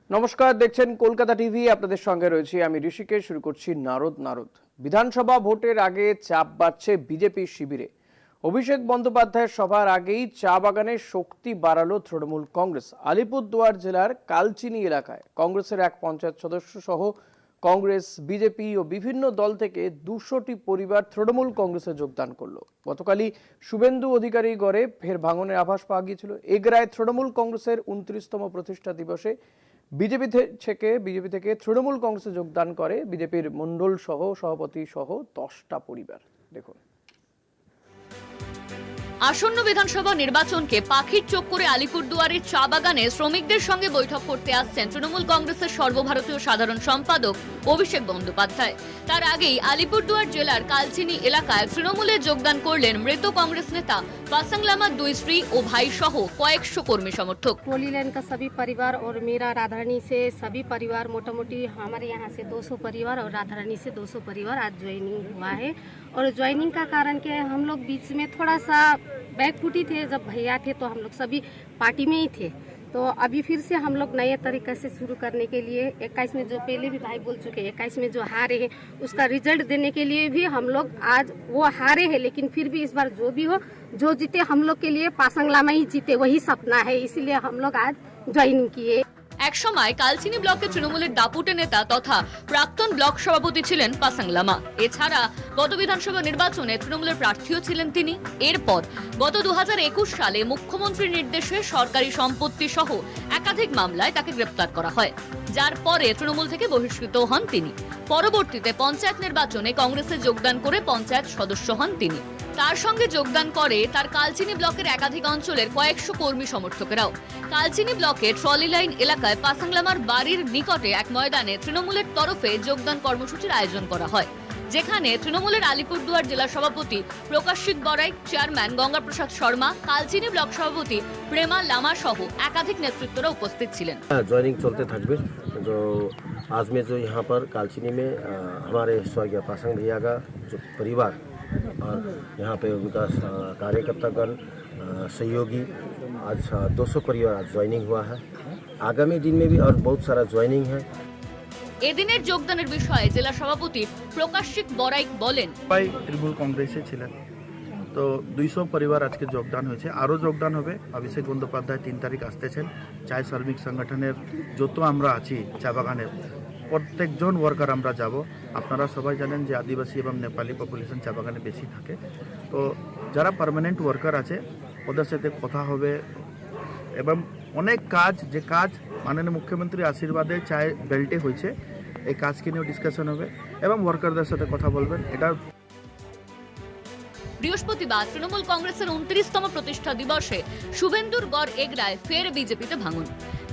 নমস্কার, দেখছেন কলকাতা টিভি। আপনাদের সঙ্গে রয়েছি আমি ঋষিকেশ। শুরু করছি নারদ। বিধানসভা ভোটের আগে চাপ বাড়ছে বিজেপি শিবিরে। অভিষেক বন্দ্যোপাধ্যায়ের সভার আগেই চা বাগানে শক্তি বাড়ালো তৃণমূল কংগ্রেস। আলিপুরদুয়ার জেলার কালচিনি এলাকায় কংগ্রেসের এক পঞ্চায়েত সদস্য সহ কংগ্রেস, বিজেপি ও বিভিন্ন দল থেকে 200টি পরিবার তৃণমূল কংগ্রেসে যোগদান করলো। গতকালই শুভেন্দু অধিকারী গড়ে ফের ভাঙনের আভাস পাওয়া গিয়েছিল। এগরায় তৃণমূল কংগ্রেসের 29তম প্রতিষ্ঠা দিবসে বিজেপি থেকে তৃণমূল কংগ্রেসে যোগদান করে বিজেপির মণ্ডল সহ সভাপতি সহ 10টা পরিবার। দেখুন, আসন্ন বিধানসভা নির্বাচনকে পাখির চোখ করে আলিপুরদুয়ারের চা বাগানে শ্রমিকদের সঙ্গে বৈঠক করতে আসছেন তৃণমূল কংগ্রেসের সর্বভারতীয় সাধারণ সম্পাদক অভিষেক বন্দ্যোপাধ্যায়। তার আগেই আলিপুরদুয়ার জেলার কালচিনি এলাকায় তৃণমূলে যোগদান করলেন মৃত কংগ্রেস নেতা পাসাং লামার 2 স্ত্রী ও ভাই সহ কয়েকশো কর্মী সমর্থক। टोली लाइन का सभी परिवार और मेरा राधारानी से सभी परिवार, मोटा मोटी हमारे यहाँ से 200 परिवार और राधारानी से 200 परिवार आज ज्वाइनिंग हुआ है। और ज्वाइनिंग का कारण क्या है, हम लोग बीच में थोड़ा सा बैकफुटी थे। जब भैया थे तो हम लोग सभी पार्टी में ही थे, तो अभी फिर से हम लोग नए तरीके से शुरू करने के लिए 21 में जो पहले भी भाई बोल चुके हैं, 21 में जो हारे हैं उसका रिजल्ट देने के लिए भी हम लोग आज वो हारे हैं, लेकिन फिर भी इस बार जो भी हो, जो जीते हम लोग के लिए पासांग लामा ही जीते, वही सपना है। इसीलिए हम लोग आज ज्वाइन किए। এক সময় কালচিনি ব্লকে তৃণমূলের দাপুটে নেতা তথা প্রাক্তন ব্লক সভাপতি ছিলেন পাসাং লামা। এছাড়া গত বিধানসভা নির্বাচনে তৃণমূলের প্রার্থীও ছিলেন তিনি। এরপর গত 2021 সালে মুখ্যমন্ত্রীর নির্দেশে সরকারি সম্পত্তি সহ একাধিক মামলায় তাকে গ্রেপ্তার করা হয়, যার পরে তৃণমূল থেকে বহিষ্কৃত হন তিনি। পরবর্তীতে পঞ্চায়েত নির্বাচনে কংগ্রেসে যোগদান করে পঞ্চায়েত সদস্য হন তিনি। তার সঙ্গে যোগদান করে তার কালচিনি ব্লকের একাধিক অঞ্চলের কয়েকশো কর্মী সমর্থকেরাও। কালচিনি ব্লকের ট্রলি লাইন এলাকায় পাসাং লামার বাড়ির নিকটে এক ময়দানে তৃণমূলের তরফে যোগদান কর্মসূচির আয়োজন করা হয়, যেখানে তৃণমূলের আলিপুরদুয়ার জেলা সভাপতি প্রকাশিক বড়াই, চেয়ারম্যান গঙ্গাপ্রসাদ শর্মা, কালচিনি ব্লক সভাপতি প্রেমা লামা সহ একাধিক নেতৃত্বরা উপস্থিত ছিলেন। ज्वाइनिंग चलते थकबे जो आज में जो यहाँ पर कालचिनी में हमारे स्वर्गीय पासांग भैया का जो परिवार और यहाँ पे उनका कार्यकर्तागण सहयोगी आज 200 परिवार आज ज्वाइनिंग हुआ है। आगामी दिन में भी और बहुत सारा ज्वाइनिंग है। এদিনের যোগদানের বিষয়ে জেলা সভাপতি প্রকাশিক বড়াই বলেন, ভাই তৃণমূল কংগ্রেসে ছিলেন, তো 200 পরিবার আজকে যোগদান হয়েছে, আরও যোগদান হবে। অভিষেক বন্দ্যোপাধ্যায় 3 তারিখ আসতেছেন। চায় শ্রমিক সংগঠনের যত আমরা আছি চা বাগানের প্রত্যেকজন ওয়ার্কার আমরা যাব। আপনারা সবাই জানেন যে আদিবাসী এবং নেপালি পপুলেশন চা বাগানে বেশি থাকে, তো যারা পার্মানেন্ট ওয়ার্কার আছে ওদের সাথে কথা হবে এবং অনেক কাজ, যে কাজ মাননীয় মুখ্যমন্ত্রীর আশীর্বাদে চায় বেল্টে হয়েছে, এই কাজকে নিয়েও ডিসকাশন হবে এবং ওয়ার্কারদের সাথে কথা বলবেন। এটা বৃহস্পতিবার তৃণমূল কংগ্রেসের 29তম প্রতিষ্ঠা দিবসে শুভেন্দুর গড় এগরায় ফের বিজেপিতে ভাঙন।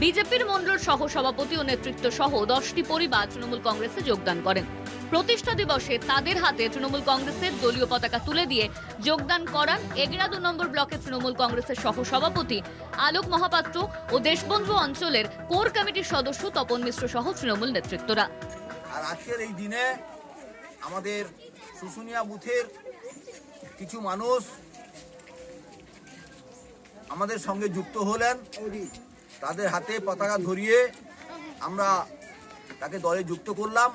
বিজেপির মণ্ডল সহ সভাপতি ও নেতৃত্ব সহ 10টি পরিবার তৃণমূল কংগ্রেসে যোগদান করেন। প্রতিষ্ঠা দিবসে তাদের হাতে তৃণমূল কংগ্রেসের দলীয় পতাকা তুলে দিয়ে যোগদান করান এগরা 2 নম্বর ব্লকের তৃণমূল কংগ্রেসের সহ সভাপতি আলোক মহাপাত্র ও দেশবন্ধু অঞ্চলের কোর কমিটির সদস্য তপন মিশ্র সহ তৃণমূল নেতৃত্বরা। আর আজকের এই দিনে আমাদের শুশুনিয়া বুথের কিছু মানুষ আমাদের সঙ্গে যুক্ত হলেন, তাদের হাতে পতাকা ধরিয়ে আমরা তাকে দলে যুক্ত করলাম।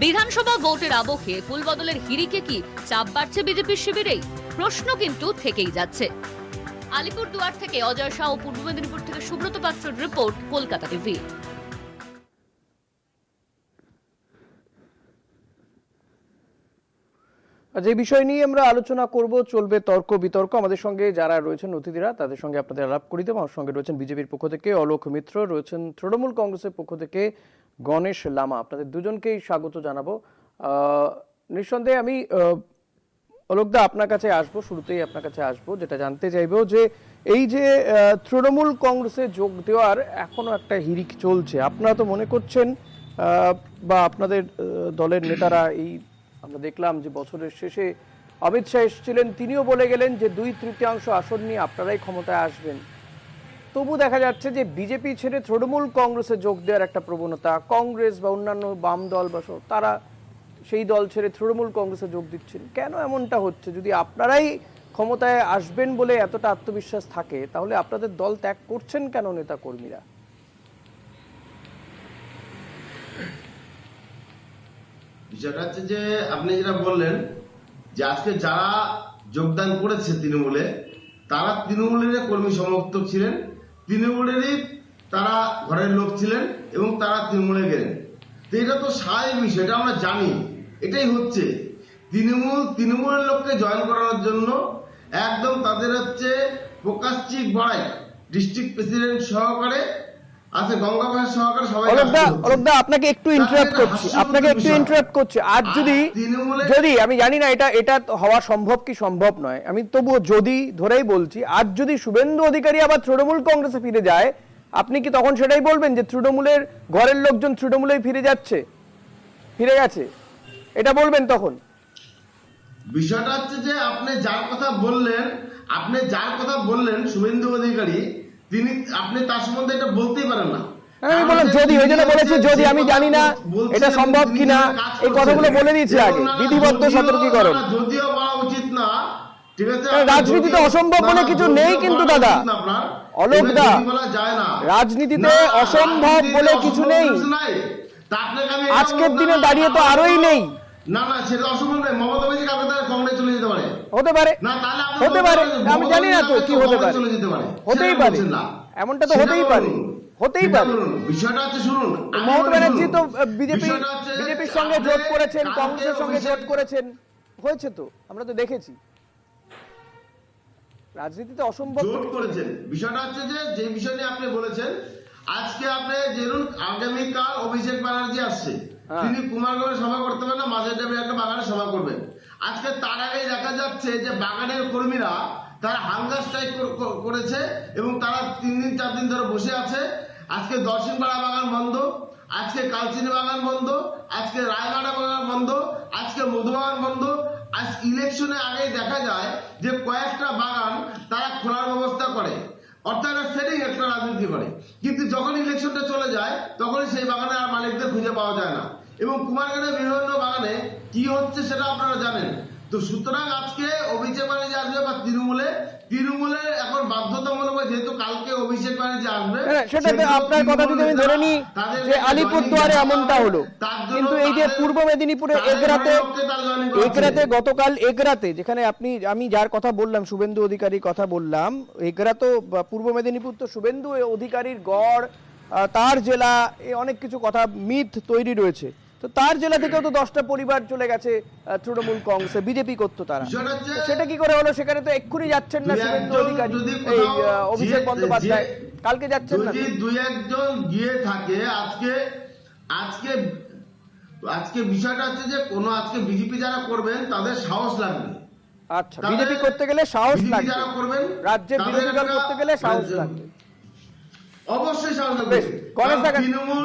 বিধানসভা ভোটের আবহে ফুলবদলের হিড়িকে কি চাপ বাড়ছে বিজেপির শিবিরেই? প্রশ্ন কিন্তু থেকেই যাচ্ছে। আলিপুরদুয়ার থেকে অজয় শাহ ও পূর্ব মেদিনীপুর থেকে সুব্রত পাত্রের রিপোর্ট, কলকাতা টিভি। যে বিষয় নিয়ে আমরা আলোচনা করব, চলবে তর্ক বিতর্ক। আমাদের সঙ্গে যারা রয়েছেন অতিথিরা, তাদের সঙ্গে আপনাদের আলাপ করি দেব। আমার সঙ্গে রয়েছেন বিজেপির পক্ষ থেকে অলোক মিত্র, রয়েছেন তৃণমূল কংগ্রেসের পক্ষ থেকে গণেশ লামা। আপনাদের দুজনকেই স্বাগত জানাবো। নিঃসন্দেহে আমি অলোকদা আপনার কাছে আসবো, শুরুতেই আপনার কাছে আসবো, যেটা জানতে চাইবো যে এই যে তৃণমূল কংগ্রেসে যোগ দেওয়ার এখনো একটা হিড়িক চলছে, আপনারা তো মনে করছেন বা আপনাদের দলের নেতারা, এই আমরা দেখলাম যে বছরের শেষে অমিত শাহ এসেছিলেন, তিনিও বলে গেলেন যে 2/3 আসন নিয়ে আপনারাই ক্ষমতায় আসবেন। তবু দেখা যাচ্ছে যে বিজেপি ছেড়ে তৃণমূল কংগ্রেসে যোগ দেওয়ার একটা প্রবণতা, কংগ্রেস বা অন্যান্য বাম দল বা তারা সেই দল ছেড়ে তৃণমূল কংগ্রেসে যোগ দিচ্ছেন। কেন এমনটা হচ্ছে? যদি আপনারাই ক্ষমতায় আসবেন বলে এতটা আত্মবিশ্বাস থাকে, তাহলে আপনাদের দল ত্যাগ করছেন কেন নেতা কর্মীরা? বিষয়টা হচ্ছে যে আপনি যেটা বললেন যে আজকে যারা যোগদান করেছে তৃণমূলে, তারা তৃণমূলের কর্মী সমর্থক ছিলেন, তৃণমূলেরই তারা ঘরের লোক ছিলেন এবং তারা তৃণমূলে গেলেন। তো এটা তো স্বাভাবিক বিষয়, এটা আমরা জানি, এটাই হচ্ছে তৃণমূলের লোককে জয়েন করানোর জন্য একদম তাদের হচ্ছে প্রকাশ্যিক বড়াই ডিস্ট্রিক্ট প্রেসিডেন্ট সহকারে আছে, গঙ্গাবাস সহকারে সবাই অলোকদা আপনাকে একটু ইন্টারাপ্ট করছি, আর যদি আমি জানি না এটা হওয়া সম্ভব কি সম্ভব নয়, আমি তবুও যদি ধরেই বলছি, আজ যদি শুভেন্দু অধিকারী আবার তৃণমূল কংগ্রেসে ফিরে যায়, আপনি কি তখন সেটাই বলবেন যে তৃণমূলের ঘরের লোকজন তৃণমূলেই ফিরে গেছে, এটা বলবেন তখন? বিষয়টা হচ্ছে যে আপনি যার কথা বললেন শুভেন্দু অধিকারী, আপনি তার সম্বন্ধে এটা বলতেই পারেন না। আমি বললাম যদি, ওই জন্য বলেছি যদি, আমি জানি না এটা সম্ভব কিনা, এই কথাগুলো বলে দিয়েছি আগে, বিধিবদ্ধ সতর্কীকরণ। যদিও বলা উচিত না, ঠিক আছে, রাজনীতিতে অসম্ভব বলে কিছু নেই কিন্তু দাদা, অলোকদা, রাজনীতিতে অসম্ভব বলে কিছু নেই, আজকের দিনে দাঁড়িয়ে তো আরোই নেই। না সেটা অসম্ভব নয়, মমতা ব্যানার্জি কালকে তারা কংগ্রেস চলে যেতে পারে, হতে পারে, আমি জানি না তো কি হতে পারে, হতেই পারে, এমনটা তো হতেই পারে। বিষয়টা হচ্ছে শুনুন, মমতা ব্যানার্জি তো বিজেপির সঙ্গে জোট করেছেন, কংগ্রেসের সঙ্গে জোট করেছেন, হয়েছে তো, আমরা তো দেখেছি। রাজনীতিতে অসম্ভব জোট করেছেন, বিষয়টা হচ্ছে যে বিষয় নিয়ে আপনি বলেছেন, আজকে আপনি ধরুন আগামীকাল অভিষেক ব্যানার্জি আসছে, তিনি কুমারগঞ্জে সভা করতে পারেন না, মাঝে একটা বাগানে সভা করবেন। আজকে তার আগে দেখা যাচ্ছে যে বাগানের কর্মীরা তারা হাঙ্গার স্ট্রাইক করেছে এবং তারা 3 দিন 4 দিন ধরে বসে আছে। আজকে দর্শনপাড়া বাগান বন্ধ, আজকে কালচিনি বাগান বন্ধ, আজকে রায়বাড়া বাগান বন্ধ, আজকে মধুবাগান বন্ধ। আজ ইলেকশনের আগে দেখা যায় যে কয়েকটা বাগান তারা খোলার ব্যবস্থা করে, অর্থাৎ সেটিং একটা রাজনীতি করে, কিন্তু যখন ইলেকশনটা চলে যায় তখনই সেই বাগানে আর মালিকদের খুঁজে পাওয়া যায় না। এবং কুমারগঞ্জের বিভিন্ন বাগানে কি হচ্ছে সেটা আপনারা জানেন। তো সুতরাং আজকে অভিষেক ব্যানার্জি আসবে বা তৃণমূলের এখন বাধ্যতামূলক, যেহেতু কালকে অভিষেক ব্যানার্জি আসবে, সেটা আপনার কথা যদি আমি ধরে নিই যে আলিপুরদুয়ারে এমনটা হলো, কিন্তু এই যে পূর্ব মেদিনীপুরে এগরাতে গতকাল যেখানে আমি যার কথা বললাম, শুভেন্দু অধিকারীর কথা বললাম, এগরা তো পূর্ব মেদিনীপুর, তো শুভেন্দু অধিকারীর গড়, তার জেলা, অনেক কিছু কথা মিথ তৈরি রয়েছে, তো তার জেলা থেকেও তো 10টা পরিবার চলে গেছে তৃণমূল কংগ্রেসে, বিজেপি করতো তারা, সেটা কি করে হলো? সেখানে তো এক্ষুনি যাচ্ছেন না শুভেন্দু অধিকারী, এই অভিষেক বন্দ্যোপাধ্যায় কালকে যাচ্ছেন না। যদি 2-1 গিয়ে থাকে, আজকে বিষয়টা হচ্ছে যে আজকে বিজেপি যারা করবেন তাদের সাহস লাগবে। আচ্ছা, বিজেপি করতে গেলে সাহস লাগবে, যারা করবেন রাজ্যের বিরোধী দল করতে গেলে সাহস লাগবে, অবশ্যই সাহস লাগবে।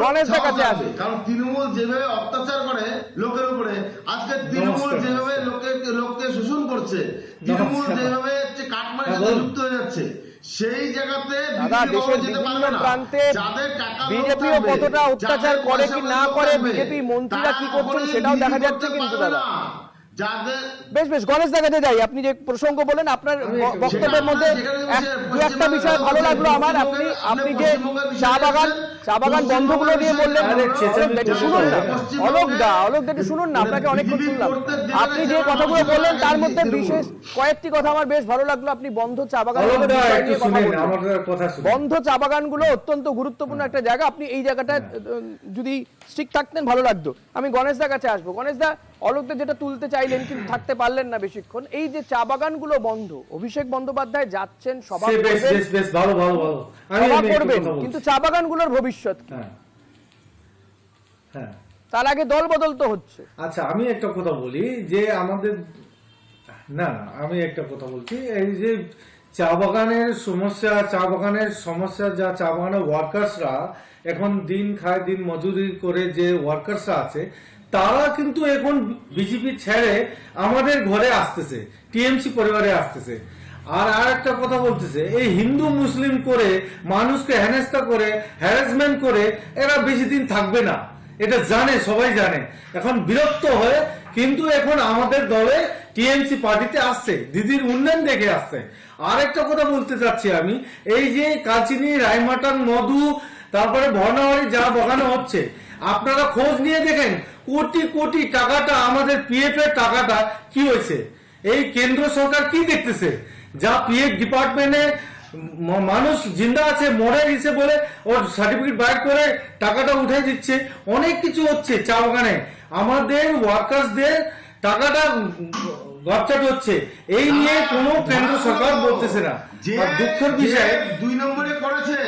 গণেশদার কাছে আসবে, কারণ তৃণমূল যেভাবে অত্যাচার করে লোকের উপরে, আজকে তৃণমূল যেভাবে লোককে শোষণ করছে, তৃণমূল যেভাবে কাটমারের সাথে যুক্ত হয়ে যাচ্ছে, সেই জায়গাতে দেশের বিভিন্ন প্রান্তে বিজেপিও কতটা অত্যাচার করে কি না করে, বিজেপি মন্ত্রীরা কি করছেন সেটাও দেখা যাচ্ছে। কিন্তু দাদা বেশ গণেশ দেখাতে যাই, আপনি যে প্রসঙ্গ বলেন আপনার বক্তব্যের মধ্যে একটা বিষয় ভালো লাগলো আমার, আপনি যে চা বাগান বন্ধগুলো নিয়ে বললেন, শুনুন না অলোকদা, শুনুন না, আপনাকে অনেকক্ষণ শুনলাম, আপনি যে কথাগুলো বললেন তার মধ্যে বিশেষ কয়েকটি কথা আমার বেশ ভালো লাগলো। আপনি বন্ধ চা বাগান, বন্ধ চা বাগানগুলো অত্যন্ত গুরুত্বপূর্ণ একটা জায়গা, আপনি এই জায়গাটা যদি স্ট্রিক থাকতেন ভালো লাগতো। আমি গণেশদার কাছে আসবো। গণেশদা, অলোকদা যেটা তুলতে চাইলেন কিন্তু থাকতে পারলেন না বেশিক্ষণ, এই যে চা বাগানগুলো বন্ধ, অভিষেক বন্দ্যোপাধ্যায় যাচ্ছেন, সভা করবেন, কিন্তু চা বাগানগুলোর ভবিষ্যৎ কি? তার আগে দল বদল তো হচ্ছে। আচ্ছা, আমি একটা কথা বলি যে আমাদের আমি একটা কথা বলছি, এই যে চা বাগানের সমস্যা, যা চা বাগানের ওয়ার্কার্সরা এখন দিন খায়, দিন মজুরি করে যে ওয়ার্কার্সরা আছে, তারা কিন্তু এখন বিজেপি ছেড়ে আমাদের ঘরে আসতেছে, টিএমসি পরিবারে আসতেছে। আর একটা কথা বলতেছে, এই হিন্দু মুসলিম করে মানুষকে হেনস্থা করে, হ্যারাসমেন্ট করে এরা বেশি দিন থাকবে না, এটা জানে, সবাই জানে। এখন বিরক্ত হয়ে কিন্তু এখন আমাদের দলে টিএমসি পার্টিতে আসছে, দিদির উন্নয়ন দেখে আসছে। আর একটা কথা বলতে চাচ্ছি আমি, এই যে কালচিনি, রায়মাটান, মধু, তারপরে ভর্ণাবাড়ি যা বাগানো হচ্ছে, আপনারা খোঁজ নিয়ে দেখেন কোটি কোটি টাকাটা আমাদের পিএফ এর টাকাটা কি হয়েছে? এই কেন্দ্র সরকার কি দেখতেছে? যা পিএফ ডিপার্টমেন্টে মানুষ জিন্দা আছে, মরে গেছে বলে ওর সার্টিফিকেট বাইর করে টাকাটা উঠে দিচ্ছে, অনেক কিছু হচ্ছে চা বাগানে। আমাদের ওয়ার্কার্সদের টাকাটা গচ্ছাট হচ্ছে, এই নিয়ে কোনো কেন্দ্র সরকার বলতেছে না। যে আর দুঃখের বিষয় 2 নম্বরে করেছে,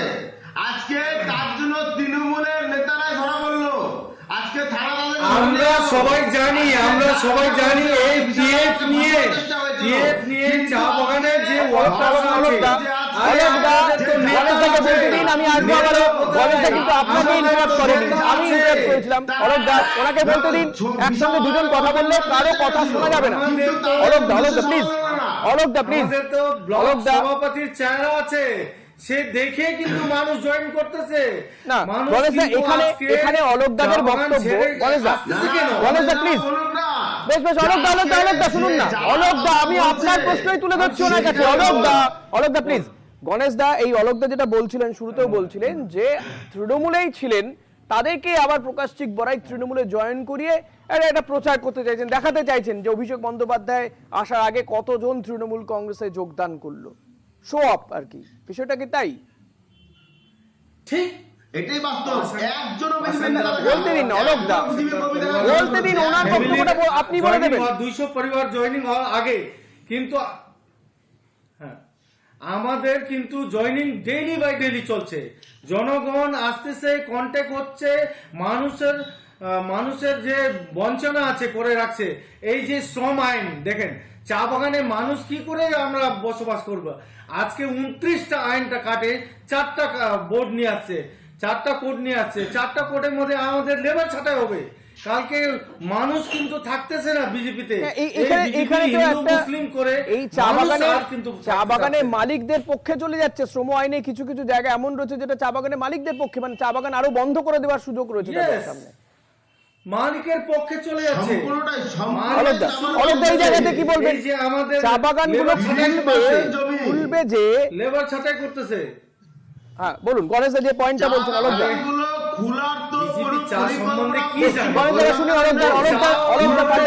আজকে তার জন্য তৃণমূলের নেতারাই ধরা পড়লো। আজকে থানা আমরা সবাই জানি এই পিএফ নিয়ে চা বাগানের যে ওয়ার্কার্স আছে, আমি আসবো আবার। গণেশদা কিন্তু আপনাকে ইন্টারাপ্ট করেনি, আমি ইন্টারাপ্ট করেছিলাম। অলোকদা, ওনাকে বলতে দিন, একসঙ্গে দুজন কথা বললে কারো কথা শোনা যাবে না। অলোকদা প্লিজ, অলোকদা প্লিজ। আমাদের তো ব্লক সভাপতির চেহারা আছে, সে দেখে কিন্তু মানুষ জয়েন করতেছে না। মানুষ গণেশদা, কিন্তু এখানে আজকে এখানে অলোকদাদের চা বাগান বক্তব্য। ছেড়ে গণেশদা আসতেছে কেন? প্লিজ, বেশ অলোকদা শুনুন না। অলোকদা, আমি আপনার প্রশ্নই তুলে ধরছি ওনার কাছে। অলোকদা প্লিজ। গণেশদা, এই অলোকদা যেটা বলছিলেন, শুরুতেও বলছিলেন যে তৃণমূলেই ছিলেন, তাদেরকে আবার প্রকাশ চিক বড়াই তৃণমূলে জয়েন করিয়ে একটা প্রচার করতে চাইছেন, দেখাতে চাইছেন যে অভিষেক বন্দ্যোপাধ্যায় আসার আগে কতজন তৃণমূল কংগ্রেসে যোগদান করলো, শো অফ আর কি। বিষয়টা কি তাই? ঠিক এটাই বাস্তব। একজনও বলতে দিন অলোকদা, বলতে দিন, ওনার বক্তব্যটা আপনি বলে দেবেন। 200 পরিবার জয়েনিং হওয়ার আগে কিন্তু হ্যাঁ, আমাদের কিন্তু জয়েনিং ডেইলি বাই ডেইলি চলছে। জনগণ আসতেছে, কন্ট্যাক্ট হচ্ছে, মানুষের যে বঞ্চনা আছে করে রাখছে। এই যে শ্রম আইন দেখেন, চা বাগানে মানুষ কি করে আমরা বসবাস করব? আজকে 29টা আইনটা কাটে, 4টা বোর্ড নিয়ে আসছে, 4টা কোড নিয়ে আসছে, 4টা কোডের মধ্যে আমাদের লেবার ছাঁটাই হবে। কালকে মানুষ কিন্তু থাকতেছে না বিজেপিতে। এখানে তো একটা মুসলিম করে এই চা বাগানের মালিকদের পক্ষে চলে যাচ্ছে। শ্রম আইনে কিছু কিছু জায়গা এমন রয়েছে যেটা চা বাগানের মালিকদের পক্ষে, মানে চা বাগান আরো বন্ধ করে দেওয়ার সুযোগ রয়েছে তাদের সামনে। মালিকের পক্ষে চলে যাচ্ছে। অলোকদা, এই জায়গাতে কি বলবেন? চা বাগানগুলো খুলবে যে লেবার ছাঁটাই করতেছে। হ্যাঁ বলুন, গণেশদা যে পয়েন্টটা বলছেন। অলোকদা খোলার তো কোনো চা সম্বন্ধে কি জানেন? গণেশদা শুনি, অলোকদা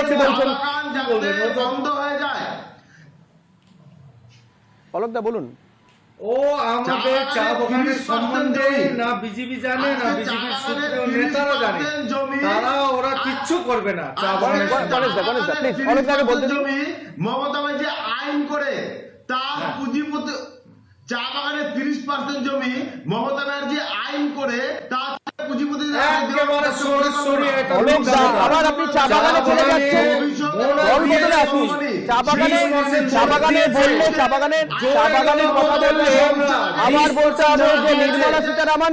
কি বলছেন? বন্ধ হয়ে যায়। অলোকদা বলুন। ও আমাদের চা বাগানের সম্বন্ধে না বিজেপি জানে, না বিজেপির নেতারা জানে, ওরা কিচ্ছু করবে না চা বাগানের। গণেশদা প্লিজ, অলোকদাকে বলতে দিন। মমতা যে আইন করে তার পুঁজিপতি চা বাগানের 30% জমি মমতা ব্যানার্জি আইন করে তার পুঁজিপতি আবার আপনি চা বাগানে চলে যাচ্ছেন। চা বাগানে বললে, চা বাগানের কথা বললে আবার বলতে হবে যে নির্মলা সীতারামন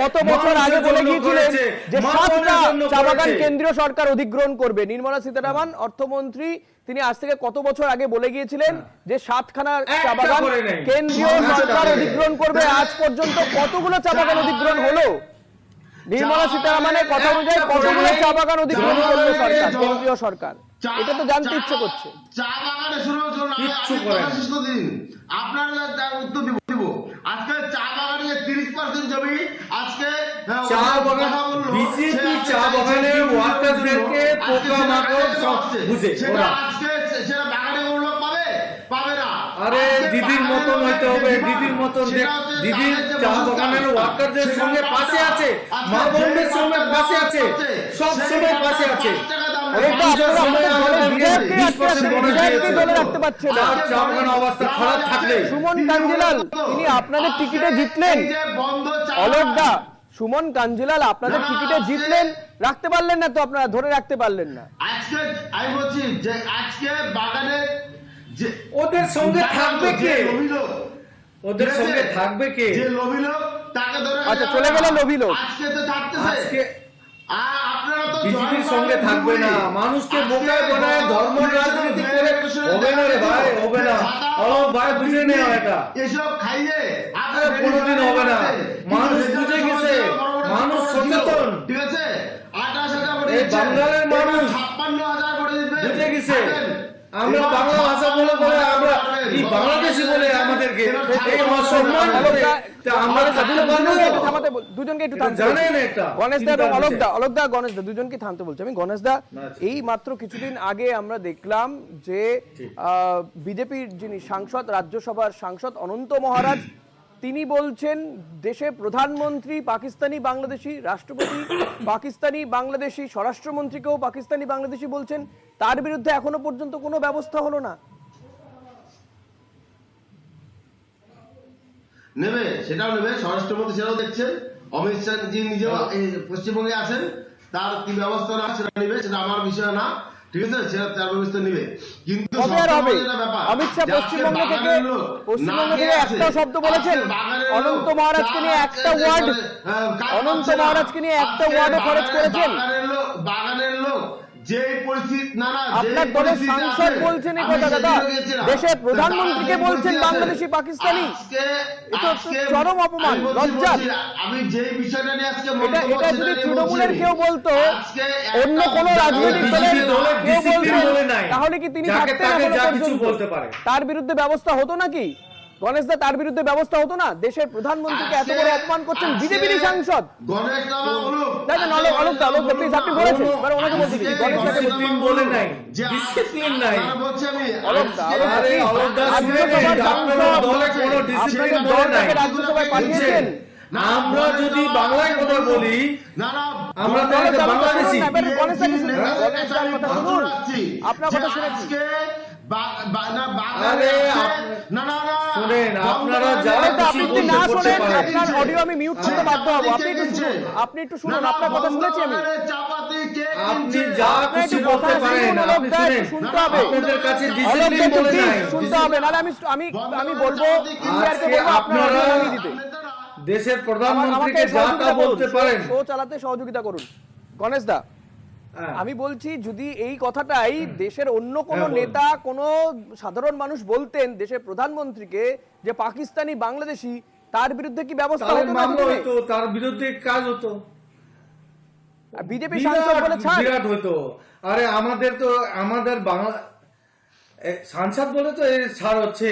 কত বছর আগে বলে গিয়েছিলেন যে 7টা চা বাগান কেন্দ্রীয় সরকার অধিগ্রহণ করবে। নির্মলা সীতারামন অর্থমন্ত্রী, তিনি আজ থেকে কত বছর আগে বলে গিয়েছিলেন যে 7খানা চা বাগান কেন্দ্রীয় সরকার অধিগ্রহণ করবে। আজ পর্যন্ত কতগুলো চা বাগান অধিগ্রহণ হলো? নির্মলা সীতারামনের কথা অনুযায়ী কতগুলো চা বাগান অধিগ্রহণ করলো সরকার, কেন্দ্রীয় সরকার? এটা তো জানতে ইচ্ছে করছে। চা বাগানে আপনারা উত্তর দিব। আজকে চা বাগানের 30% জমি আজকে চা বাগান বিজেপি চা বাগানের ওয়ার্কারদেরকে পোকামাকড় সব বুঝে ওরা আজকে সেটা বাগানে লোক পাবে না। আরে দিদির মতন হইতে হবে, দিদির মতন। দিদির চা বাগানের ওয়ার্কারদের সঙ্গে পাশে আছে, মা বোনদের সঙ্গে পাশে আছে, সব সময় পাশে আছে। সুমন কাঞ্জিলাল তিনি আপনাদের টিকিটে জিতলেন। অলোকদা, সুমন কাঞ্জিলাল আপনাদের টিকিটে জিতলেন, রাখতে পারলেন না তো, আপনারা ধরে রাখতে পারলেন না। আজকে আমি বলছি যে আজকে বাগানে ওদের সঙ্গে থাকবে কে? ওদের সঙ্গে থাকবে কে? যে লোভী লোক তাকে ধরে, আচ্ছা চলে গেল লোভী লোক। আজকে তো থাকতেছে, আজকে আপনারা তো বিজেপির সঙ্গে থাকবে না। মানুষকে বোকায় বানায় ধর্ম রাজনীতি করে হবে না রে ভাই, হবে না। অলোক ভাই বুঝে নেওয়া এটা এসব খাইয়ে কোনোদিন হবে না। মানুষ বুঝে গেছে, মানুষ সচেতন, ঠিক আছে। 28,000 করে এই বাঙালির মানুষ 56,000 করে দিবে, বুঝে গেছে। আমরা বাংলা ভাষা বলে বলে আমরা এই বাংলাদেশি বলে আমাদেরকে এই অসম্মান করে তা আমরা থাকতে পারবো না? দুজনকে একটু থামতে জানেন এটা গণেশ দা এবং চিন্তার অলোক দা গণেশ দা দুজনকে থামতে বলছি আমি। গণেশ দা, এই মাত্র কিছুদিন আগে আমরা দেখলাম যে বিজেপির যিনি সাংসদ, রাজ্যসভার সাংসদ অনন্ত মহারাজ, তিনি বলছেন দেশে প্রধানমন্ত্রী পাকিস্তানি বাংলাদেশি, রাষ্ট্রপতি পাকিস্তানি বাংলাদেশি, স্বরাষ্ট্রমন্ত্রীকেও পাকিস্তানি বাংলাদেশি বলছেন, তার বিরুদ্ধে এখনো পর্যন্ত কোনো ব্যবস্থা হলো না। নেবে, সেটাও নেবে, স্বরাষ্ট্রমন্ত্রী সেটাও দেখছেন, অমিত শাহ জি নিজেও পশ্চিমবঙ্গে আছেন, তার কি ব্যবস্থা না সেটা নেবে, সেটা আমার বিষয় না, ঠিক আছে, সেটা তার ব্যবস্থা নেবে। কিন্তু অমিত শাহ পশ্চিমবঙ্গ থেকে একটা শব্দ বলেছেন, অনন্ত মহারাজকে নিয়ে একটা ওয়ার্ড, অনন্ত মহারাজকে নিয়ে একটা ওয়ার্ডও খরচ করেছেন। বাগানের লোক যে পরিস্থিতি, না না, আপনার দলের সাংসদ বলছেন এই কথা দাদা, দেশের প্রধানমন্ত্রীকে বলছেন বাংলাদেশি পাকিস্তানি, এটা চরম অপমান, লজ্জা। আমি যে বিষয়টা নিয়ে আজকে এটা যদি তৃণমূলের কেউ বলতো, অন্য কোন রাজনৈতিক দলের কেউ বলতেন, তাহলে কি তিনি থাকতেন তার বিরুদ্ধে ব্যবস্থা হতো নাকি? গণেশ দা, তার বিরুদ্ধে ব্যবস্থা হতো না? দেশের প্রধানমন্ত্রীকে এত বড় অপমান করছেন বিজেপির সাংসদ। গণেশ দা, অলোক দা প্লিজ, আপনি বলেছেন, এবার ওনাকে বলতে দিন। গণেশ দাকে বলে নাই, ডিসিপ্লিন নাই। বলছি আমি, অলোক দা রাজ্যসভার সাংসদ, আপনাকে দল থেকে রাজ্যসভায় পাঠিয়েছেন। আমরা যদি বাংলায় কথা বলি, না না, আমরা তাহলে বাংলাদেশি। গণেশ দাকে শুনুন, গণেশ দার কথা শুনুন, আপনার কথা শুনেছি। আপনার অডিও আমি মিউট করতে বাধ্য হবো, আপনি একটু শুনুন, আপনার কথা শুনেছি আমি। আপনি যা কিছু বলতে পারেন, আপনি শুনেন, শুনতে হবে, আপনাদের কাছে ডিসিপ্লিন বলে নাই, শুনতে হবে, নাহলে আমি বলবো ইন্ডিয়ারকে বলবো আপনার অডিও নামিয়ে দিতে। দেশের প্রধানমন্ত্রীকে যা তা বলতে পারেন, শো চালাতে সহযোগিতা করুন। গণেশ দা, আমি বলছি যদি এই কথাটাই দেশের অন্য কোন নেতা, কোন সাধারণ মানুষ বলতেন দেশের প্রধানমন্ত্রীকে যে পাকিস্তানি বাংলাদেশি, তার বিরুদ্ধে কি ব্যবস্থা হতো না? তার বিরুদ্ধে কাজ হতো, বিজেপি সাংসদ বলে ছাড়, বিরাট হতো। আরে আমাদের বাংলা সাংসদ বলে তো এর ছাড় হচ্ছে,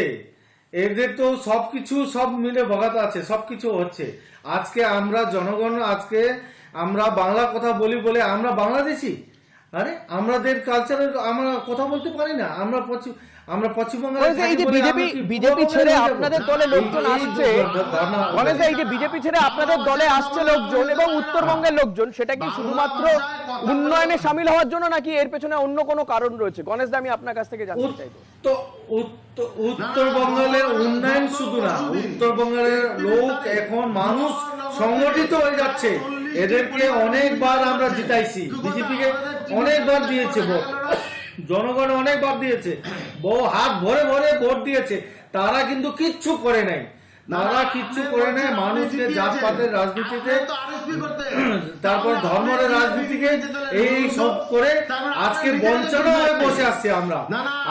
এদের তো সবকিছু সব মিলে বগাতে আছে, সবকিছু হচ্ছে। আজকে আমরা জনগণ, আজকে আমরা বাংলা কথা বলি বলে আমরা বাংলাদেশি? আরে আমাদের কালচারে আমরা কথা বলতে পারি না? আমরা পশ্চিমবঙ্গে এই যে বিজেপি ছেড়ে আপনাদের দলে লোকজন আসছে, এই যে বিজেপি ছেড়ে আপনাদের দলে আসছে লোকজন এবং উত্তরবঙ্গের লোকজন, সেটা কি শুধুমাত্র উন্নয়নে সামিল হওয়ার জন্য নাকি এর পেছনে অন্য কোনো কারণ রয়েছে? গণেশ দা, আমি আপনার কাছ থেকে জানতে চাইবো। উত্তরবঙ্গের উন্নয়ন শুধু না, উত্তরবঙ্গের লোক এখন মানুষ সংগঠিত হয়ে যাচ্ছে। এদেরকে অনেকবার আমরা জিতাইছি, বিজেপিকে অনেকবার দিয়েছে ভোট, জনগণ অনেকবার দিয়েছে, হাত ভরে ভরে ভোট দিয়েছে, তারা কিন্তু কিচ্ছু করে নাই, মানুষকে জাতপাতের রাজনীতিতে, তারপর ধর্মের রাজনীতিকে এই সব করে আজকে বঞ্চনা হয়ে বসে আসছে আমরা।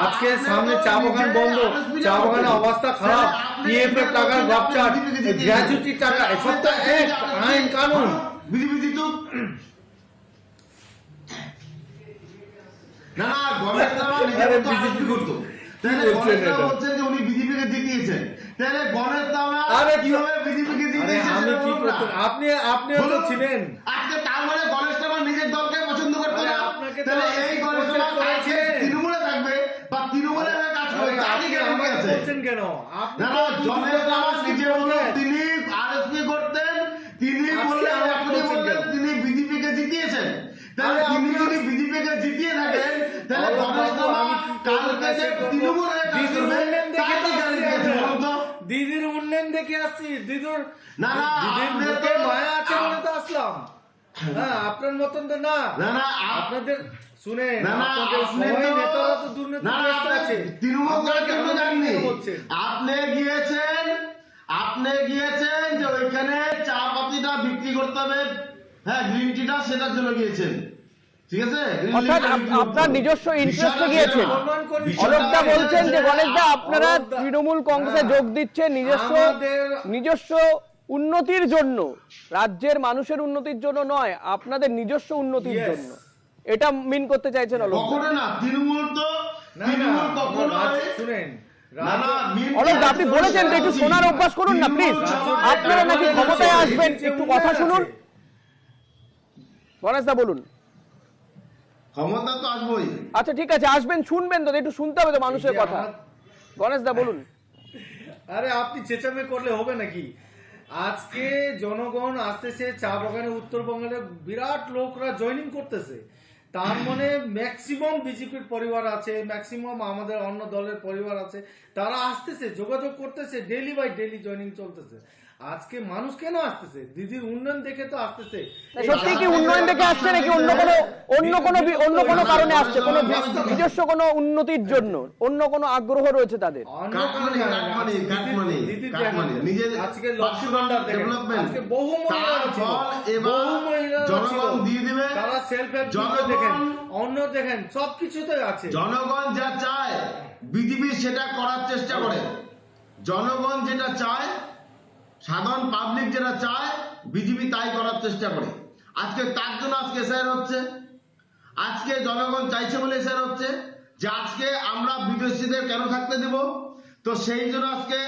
আজকে সামনে চা বাগান বন্ধ, চা বাগানের অবস্থা খারাপ, পিএফ এর টাকার গপচাট, গ্র্যাচুইটির টাকা, এসব তো এক আইন কানুন। না না, গণেশ দা বিজেপি করতো, বলছেন যে উনি বিজেপিকে জিতিয়েছেন, তাহলে গণেশ দা কিভাবে বিজেপিকে জিতিয়েছেন? আমি কি করতে, আপনিও তো ছিলেন আজকে, তার মানে গণেশ দা নিজের দলকে পছন্দ করতো না, তাহলে এই গণেশ দা তৃণমূলে থাকবে বা তৃণমূলে কাজ করবে, কেন? না না, গণেশ দা নিজে বললেন তিনি আরএসপি করতেন, তিনি বললেন তিনি বিজেপিকে জিতিয়েছেন, তাহলে তিনি যদি বিজেপিকে জিতিয়ে থাকেন, তাহলে গণেশ দা কালকে যে তৃণমূলে দিদির উন্নয়ন দেখে আসছি, দিদির মুখে মায়া আছে বলে তো আসলাম। হ্যাঁ, আপনার মতন তো না, আপনাদের শুনেন, আপনাদের সবাই নেতারা তো দুর্নীতিগ্রস্ত আছে। আপনি গিয়েছেন যে ওইখানে চা পাতিটা বিক্রি করতে হবে, হ্যাঁ, গ্রিন টিটা, সেটার জন্য গিয়েছেন, ঠিক আছে, অর্থাৎ আপনার নিজস্ব ইন্টারেস্টে গিয়েছেন। অলোকদা বলছেন যে গণেশ দা আপনারা তৃণমূল কংগ্রেসে যোগ দিচ্ছেন নিজস্ব উন্নতির জন্য, রাজ্যের মানুষের উন্নতির জন্য নয়, আপনাদের নিজস্ব উন্নতির জন্য, এটা মিন করতে চাইছেন অলোক? কখনো না, তৃণমূল তো শুনেন না না অলোক আপনি বলেছেন তো একটু শোনার অভ্যাস করুন না প্লিজ। আপনারা নাকি ক্ষমতায় আসবেন, একটু কথা শুনুন। গণেশ দা বলুন। ক্ষমতা তো আসবোই। আচ্ছা ঠিক আছে, আসবেন, শুনবেন তো, একটু শুনতে হবে তো মানুষের কথা। গণেশ দা বলুন। আরে আপনি চেঁচামে করলে হবে নাকি? আজকে জনগণ আসতেছে, চা বাগানে উত্তরবঙ্গের বিরাট লোকরা জয়েনিং করতেছে। তার মানে ম্যাক্সিমাম বিজেপির পরিবার আছে, ম্যাক্সিমাম আমাদের অন্য দলের পরিবার আছে, তারা আসতেছে, যোগাযোগ করতেছে, ডেইলি বাই ডেইলি জয়েনিং চলতেছে। আজকে মানুষ কেন আসতেছে? দিদির উন্নয়ন দেখে তো আসতেছে। সত্যি কি উন্নয়ন দেখে আসছে নাকি অন্য কোনো কারণে আসছে? কোনো নিজস্ব কোনো উন্নতির জন্য অন্য কোনো আগ্রহ রয়েছে তাদের? আজকে লক্ষ্মী ভান্ডার দেখেন, আজকে বহু মহিলা ছিল, বহু মহিলা ছিল, তারা সেলফ হেল্প গ্রুপে দেখেন, অন্য দেখেন, সবকিছুতে আছে। জনগণ যা চায় বিজেপি সেটা করার চেষ্টা করে। জনগণ যেটা চায়, সাধারণ পাবলিক যেটা চায়, বিজেপি তাই করার চেষ্টা করে। আজকে তার জন্য আজকে এসআইআর হচ্ছে। আজকে জনগণ চাইছে বলে এসআইআর হচ্ছে যে আজকে আমরা বিদেশিদের কেন থাকতে দেব। তো সেই জন্য আজকে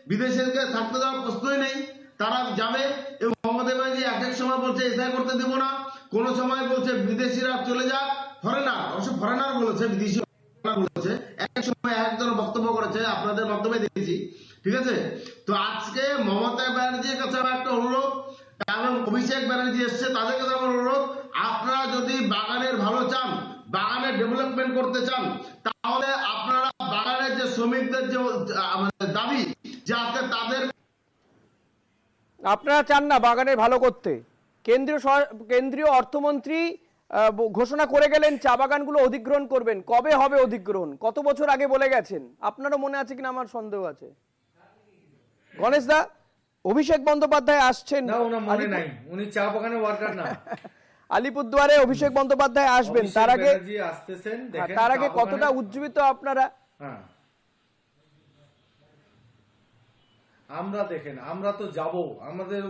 বিদেশিদেরকে থাকতে দেওয়ার প্রশ্নই নেই, তারা যাবে। এবং মমতা ব্যানার্জি এক এক সময় বলছে এসআইআর করতে দেব না, কোন সময় বলছে বিদেশিরা চলে যাক, ফরেনার, অবশ্য ফরেনার বলেছে, বিদেশি বলেছে, এক সময় একজন বক্তব্য করেছে, আপনাদের মাধ্যমে দেখেছি, ঠিক আছে। তো আজকে মমতা ব্যানার্জির কাছে আমার একটা অনুরোধ, এবং অভিষেক ব্যানার্জি এসছে, তাদের কাছে আমার অনুরোধ, আপনারা যদি বাগানের ভালো চান, বাগানের ডেভেলপমেন্ট করতে চান, তাহলে আপনারা বাগানের যে শ্রমিকদের যে দাবি, যে আজকে তাদের, আপনারা চান না বাগানের ভালো করতে? কেন্দ্রীয় অর্থমন্ত্রী ঘোষণা করে গেলেন চা বাগানগুলো অধিগ্রহণ করবেন। কবে হবে অধিগ্রহণ? কত বছর আগে বলে গেছেন? আপনারও মনে আছে কিনা আমার সন্দেহ আছে। গণেশ দা, অভিষেক বন্দ্যোপাধ্যায় আসছেন, না ওনার মনে নাই, উনি চা বাগানের ওয়ার্কার না। আলিপুরদুয়ারে অভিষেক বন্দ্যোপাধ্যায় আসবেন, তার আগে আসতেছেন, তার আগে কতটা উজ্জীবিত আপনারা? হ্যাঁ, আমরা দেখেন, আমরা তো যাব, আমাদের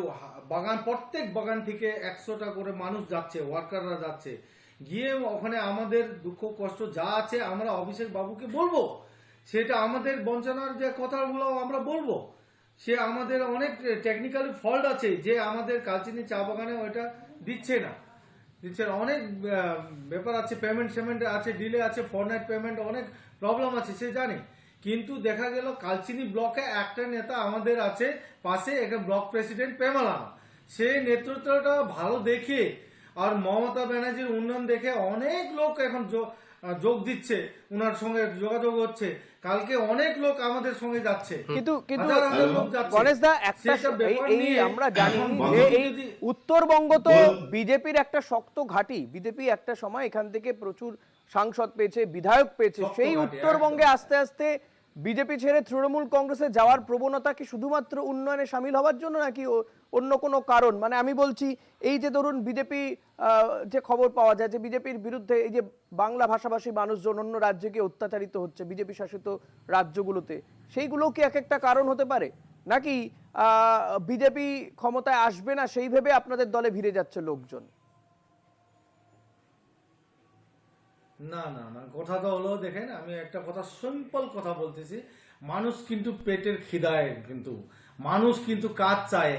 বাগান, প্রত্যেক বাগান থেকে 100টা করে মানুষ যাচ্ছে, ওয়ার্কাররা যাচ্ছে, গিয়ে ওখানে আমাদের দুঃখ কষ্ট যা আছে আমরা অভিষেক বাবুকে বলবো। সেটা আমাদের বঞ্চনার যে কথাগুলো আমরা বলবো, সে আমাদের অনেক টেকনিক্যালি ফল্ট আছে, যে আমাদের কালচিনি চা বাগানে ওইটা দিচ্ছে না, অনেক ব্যাপার আছে, পেমেন্ট আছে, ডিলে আছে, ফরনাইট পেমেন্ট, অনেক প্রবলেম আছে, সে জানে। কিন্তু দেখা গেল কালচিনি ব্লকে একটা নেতা আমাদের আছে পাশে, একটা ব্লক প্রেসিডেন্ট পেমালা, সে নেতৃত্বটা ভালো দেখে আর মমতা ব্যানার্জির উন্নয়ন দেখে অনেক লোক এখন যোগ দিচ্ছে, উনার সঙ্গে যোগাযোগ হচ্ছে। কালকে অনেক লোক আমাদের সঙ্গে যাচ্ছে, কিন্তু লোক যাচ্ছে। গণেশ দা, আমরা জানি যে এই উত্তরবঙ্গ তো বিজেপির একটা শক্ত ঘাঁটি। বিজেপি একটা সময় এখান থেকে প্রচুর সাংসদ পেয়েছে, বিধায়ক পেয়েছে। সেই উত্তরবঙ্গে আস্তে আস্তে বিজেপি ছেড়ে তৃণমূল কংগ্রেসে যাওয়ার প্রবণতা কি শুধুমাত্র উন্নয়নে সামিল হওয়ার জন্য, নাকি অন্য কোনো কারণ? মানে আমি বলছি, এই যে ধরুন বিজেপি, যে খবর পাওয়া যায় যে বিজেপির বিরুদ্ধে এই যে বাংলা ভাষাভাষী মানুষজন অন্য রাজ্যে গিয়ে অত্যাচারিত হচ্ছে বিজেপি শাসিত রাজ্যগুলোতে, সেইগুলো কি এক একটা কারণ হতে পারে? নাকি বিজেপি ক্ষমতায় আসবে না সেই ভেবে আপনাদের দলে ভিড়ে যাচ্ছে লোকজন? না না না, কথাটা হলো, দেখেন আমি একটা কথা সিম্পল কথা বলতেছি, মানুষ কিন্তু পেটের খিদায়, কিন্তু মানুষ কিন্তু কাজ চায়,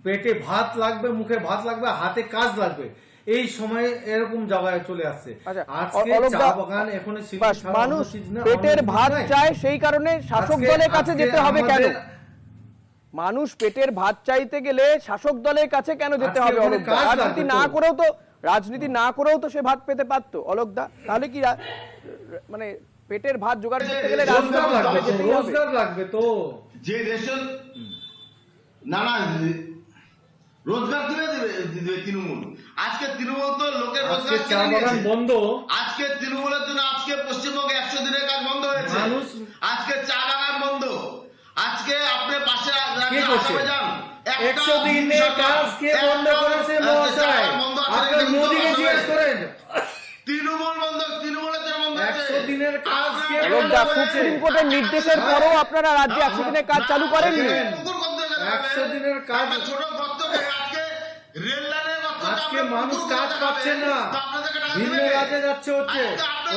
পেটে ভাত লাগবে, মুখে ভাত লাগবে, হাতে কাজ লাগবে। এই সময় এরকম জায়গায় চলে আসছে। আজকে চা বাগান এখন মানুষ পেটের ভাত চায়, সেই কারণে শাসক দলের কাছে যেতে হবে কেন? মানুষ পেটের ভাত চাইতে গেলে শাসক দলের কাছে কেন যেতে হবে? রাজনীতি না করেও তো সে ভাত পেতে পারতো অলোকদা। তাহলে কি মানে পেটের ভাত জোগাড় করতে গেলে রোজগার লাগবে তো? যে রেশন, না না, রোজগার দিবে তৃণমূল। আজকে তৃণমূল তো লোকের রোজগার চা বাগান বন্ধ। আজকে তৃণমূলের জন্য আজকে পশ্চিমবঙ্গে 100 দিনের কাজ বন্ধ হয়েছে। আজকে চা বাগান বন্ধ। আজকে আপনি পাশে যান, 100 দিনের কাজ কে বন্ধ করেছে মহাশয়? আপনি মোদিকে জিজ্ঞেস করেন। তৃণমূল বন্ধ, তৃণমূলের জন্য বন্ধ হয়েছে। 100 দিনের কাজ কে বন্ধ করেছে? সুপ্রিম কোর্টের নির্দেশের পরেও আপনারা রাজ্যে 100 দিনের কাজ চালু করেননি। 100 দিনের কাজ, ছোট গর্ত, আজকে রেল লাইনের গর্ত, আজকে মানুষ কাজ পাচ্ছে না, ভিন্ন রাজ্যে যাচ্ছে, হচ্ছে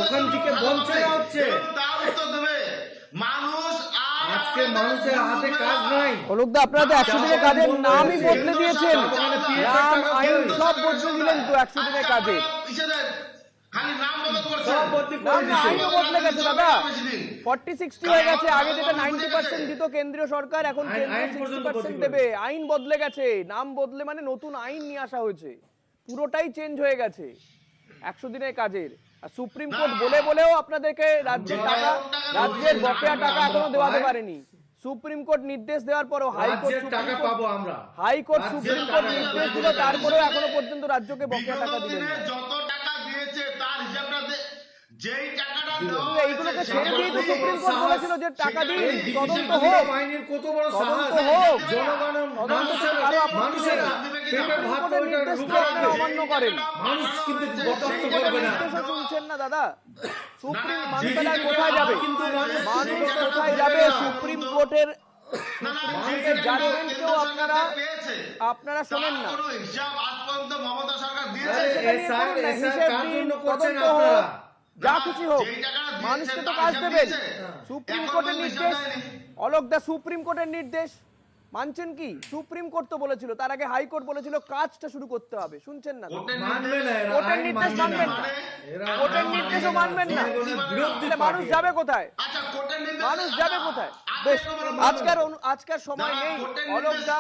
ওখান থেকে বঞ্চনা হচ্ছে। তার উত্তর দেবে আজকে মানুষের হাতে কাজ নাই। অলোকদা, আপনারা তো 100 দিনের কাজের নামই বদলে দিয়েছেন, নাম আইন সব বদলে দিলেন তো 100 দিনের কাজে। খালি নাম বদল করছে, সব বদলি করে নাম না, দিছে। আইনও বদলে গেছে দাদা। 40-60 হয়ে গেছে, আগে যেটা 90% দিত কেন্দ্রীয় সরকার, এখন আইন কেন্দ্র পর্যন্ত 60% বদলি দেবে। আইন বদলে গেছে, নাম বদলে মানে নতুন আইন নিয়ে আসা হয়েছে, পুরোটাই চেঞ্জ হয়ে গেছে 100 দিনের কাজের। আর সুপ্রিম কোর্ট বলেও আপনাদেরকে রাজ্যের টাকা, রাজ্যের বকেয়া টাকা এখনো দেওয়াতে পারেনি। সুপ্রিম কোর্ট নির্দেশ দেওয়ার পরেও রাজ্যের টাকা পাবো আমরা। হাইকোর্ট রাজ্যের সুপ্রিম টাকা কোর্ট আমরা নির্দেশ দিল, পাবো। তারপরেও এখনো পর্যন্ত রাজ্যকে বকেয়া টাকা বিগত দিলেন দিনে না। যত টাকা দিয়েছে তার হিসাবটা যেই টাকাটা দেওয়া কিন্তু এইগুলোকে হয়েছে, ছেড়ে দিয়ে তো সেটা সুপ্রিম কোর্ট বলেছিল যে টাকা দিন, এই তদন্ত বিজেপি হোক, বাহিনীর কত বড় তদন্ত সাহস, হোক, জনগণের তদন্ত করে আরো আপত্তি মানুষের নেই। পেটের ভাত কোর্টের ওইটা নির্দেশকে রুখে আপনারা রাখবে। অমান্য করেন। মানুষ কিন্তু বরদাস্ত কোর্টের করবে না। নির্দেশও শুনছেন না দাদা। সুপ্রিম মানুষ তাহলে আর কোথায় যাবে? কিন্তু মানুষ কোথায় যাবে? সুপ্রিম কোর্টের মানুষের জাজমেন্টকেও আপনারা শোনেন না। কোনো হিসাব আজ পর্যন্ত মমতা সরকার দিয়েছে? আরে সেটা নিয়ে করুন না, হিসেব দিন, তদন্ত হোক, যা খুশি হোক, মানুষকে তো কাজ দেবেন। সুপ্রিম কোর্টের নির্দেশ, অলোকদা, সুপ্রিম কোর্টের নির্দেশ মানছেন কি? সুপ্রিম কোর্ট তো বলেছিল, তার আগে হাইকোর্ট বলেছিল কাজটা শুরু করতে হবে, শুনছেন না তো? মানবে না এরা, কোর্টের আইন নির্দেশ মানবে মানবেন না। না, এরা কোর্টের আইন নির্দেশও মানবে না। মানবেন না, জনগণের বিরোধী তাহলে মানুষ পার্টি। যাবে কোথায়? আচ্ছা, কোর্টের নির্দেশ, মানুষ যাবে কোথায়? বেশ, আজকের সময় নেই। অলোকদা,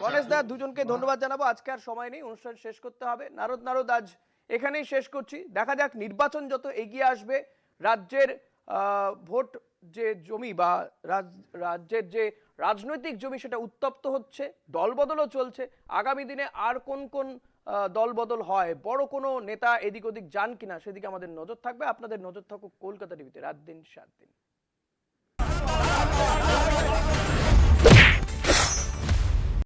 গণেশদা, দুজনকে ধন্যবাদ জানাবো। আজকে আর সময় নেই, অনুষ্ঠান শেষ করতে হবে। নারদ আজ এখানেই শেষ করছি। দেখা যাক নির্বাচন যত এগিয়ে আসবে, রাজ্যের ভোট যে জমি বা রাজ্যের যে রাজনৈতিক জমি সেটা উত্তপ্ত হচ্ছে, দলবদলও চলছে। আগামী দিনে আর কোন কোন দলবদল হয়, বড় কোনো নেতা এদিক ওদিক যান কিনা, সেদিকে আমাদের নজর থাকবে। আপনাদের নজর থাকুক কলকাতা টিভিতে, রাত দিন 7 দিন।